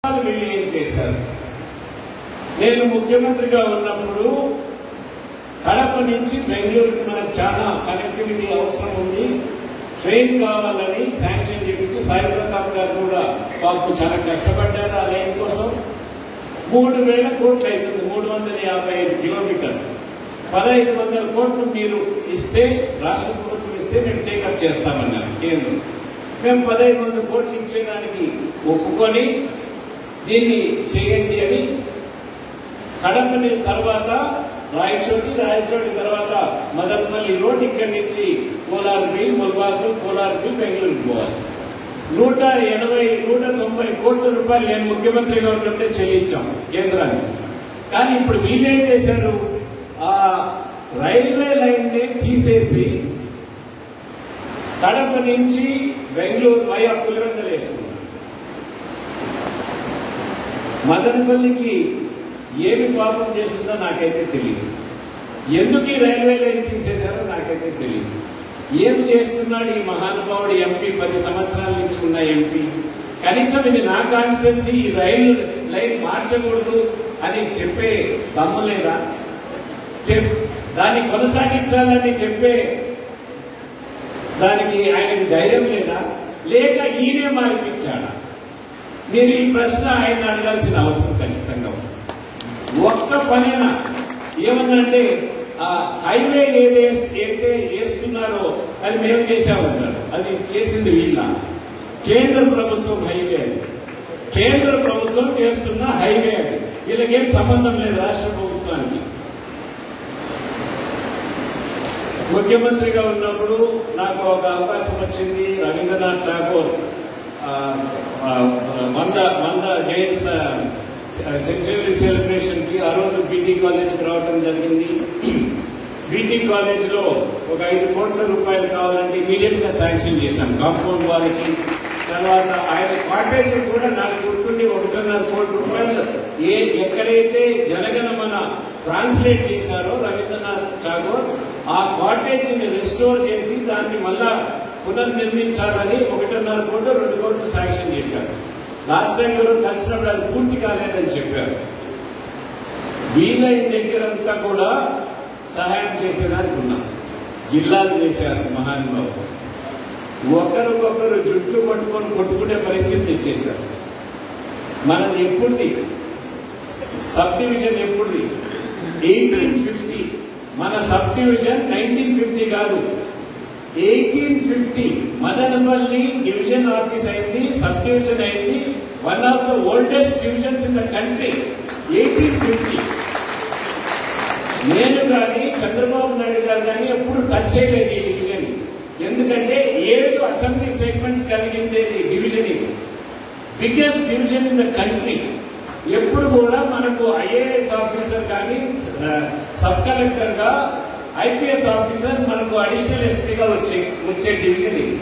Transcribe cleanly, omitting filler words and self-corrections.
వీళ్ళు ఏం చేశారు? నేను ముఖ్యమంత్రిగా ఉన్నప్పుడు కడప నుంచి బెంగళూరుకి మనకు చాలా కనెక్టివిటీ అవసరం ఉంది, ట్రైన్ కావాలని శాంక్షన్ చేయించి సాయి ప్రతాప్ గారు కూడా పాపం చాలా కష్టపడ్డారు ఆ లైన్ కోసం. 3000 కోట్లు అవుతుంది, 355 కిలోమీటర్లు. 1500 కోట్లు మీరు ఇస్తే, రాష్ట్ర ప్రభుత్వం ఇస్తే మేము టేకప్ చేస్తామన్నారు కేంద్రం. మేము 1500 కోట్లు ఇచ్చేదానికి ఒప్పుకొని దీన్ని చేయండి అని కడపని తర్వాత రాయచోటి తర్వాత మదనపల్లి రోడ్ ఇక్కడి నుంచి కోలార్పి, ముల్బాగల్, కోలార్పి, బెంగళూరుకి పోవాలి. 190 కోట్ల రూపాయలు నేను ముఖ్యమంత్రిగా ఉన్నప్పుడే చెల్లించాం కేంద్రానికి. కానీ ఇప్పుడు వీళ్ళేం చేశారు? ఆ రైల్వే లైన్ ని తీసేసి కడప నుంచి బెంగళూరు వయా పులివెందులు వేసుకున్నారు. మదనపల్లికి ఏమి పాపం చేస్తుందో నాకైతే తెలియదు. ఎందుకు ఈ రైల్వే లైన్ తీసేశారో నాకైతే తెలియదు. ఏం చేస్తున్నాడు ఈ మహానుభావుడు ఎంపీ? 10 సంవత్సరాల నుంచి ఉన్న ఎంపీ. కనీసం ఇది నా కాన్స్టిట్యున్సీ, ఈ రైలు లైన్ మార్చకూడదు అని చెప్పే దమ్ము లేదా? దాన్ని కొనసాగించాలని చెప్పే దానికి ఆయనకి ధైర్యం లేదా? లేక ఈయనే మార్పించాడా? మీరు ఈ ప్రశ్న ఆయన అడగాల్సిన అవసరం ఖచ్చితంగా ఉంది. ఒక్క పనిన ఏమన్నంటే ఆ హైవే ఏదైతే వేస్తున్నారో అది మేము చేసామన్నారు. అది చేసింది వీళ్ళ కేంద్ర ప్రభుత్వం హైవే. అది కేంద్ర ప్రభుత్వం చేస్తున్న హైవే. అది వీళ్ళకేం సంబంధం లేదు రాష్ట్ర ప్రభుత్వానికి. ముఖ్యమంత్రిగా ఉన్నప్పుడు నాకు ఒక అవకాశం వచ్చింది. రవీంద్రనాథ్ ఠాగూర్ 100 జయంతి సెంచురీ సెలబ్రేషన్ కి ఆ రోజు బీటీ కాలేజ్కి రావడం జరిగింది. బీటీ కాలేజ్ లో ఒక 5 కోట్ల రూపాయలు కావాలంటే ఇమీడియట్ గా శాంక్షన్ చేశాం కాంపౌండ్ వాళ్ళకి. తర్వాత ఆయన కాటేజ్ కూడా నాకు గుర్తుండి 1.5 కోట్ల రూపాయలు ఎక్కడైతే జనగణమన ట్రాన్స్లేట్ చేశారో రవీంద్రనాథ్ ఠాగూర్, ఆ కాటేజ్ ని రిస్టోర్ చేసి దాన్ని మళ్ళా పునర్నిర్మించాలని 1.5 కోట్లు 2 కోట్లు శాంక్షన్ చేశారు. లాస్ట్ టైం ఎవరు కలిసినప్పుడు అది పూర్తి కాలేదని చెప్పారు. వీలైన దగ్గరంతా కూడా సహాయం చేసేదానికి ఉన్నాం. జిల్లాలు చేశారు మహానుభావులు. ఒకరికొకరు జుట్లు పట్టుకొని కొట్టుకునే పరిస్థితి తెచ్చేశారు. మనది ఎప్పుడుది? Sub division ఎప్పుడుది? 1850. మన సబ్ డివిజన్ 1950 కాదు, 1850 మదనపల్లి డివిజన్ ఆఫీస్ అయింది, సబ్ డివిజన్ అయింది. One of the oldest divisions in the country. 1850. నేను కానీ చంద్రబాబు నాయుడు గారు కానీ ఎప్పుడు టచ్ చేయలేదు ఈ డివిజన్. ఎందుకంటే 7 అసెంబ్లీ స్టేట్మెంట్స్ కలిగిందేది డివిజన్. ఇది biggest division in the country. ఎప్పుడు కూడా మనకు ఐఏఎస్ ఆఫీసర్ కానీ సబ్ కలెక్టర్ గా, ఐపీఎస్ ఆఫీసర్ మనకు అడిషనల్ ఎస్పీగా వచ్చే డివిజన్ ఇది.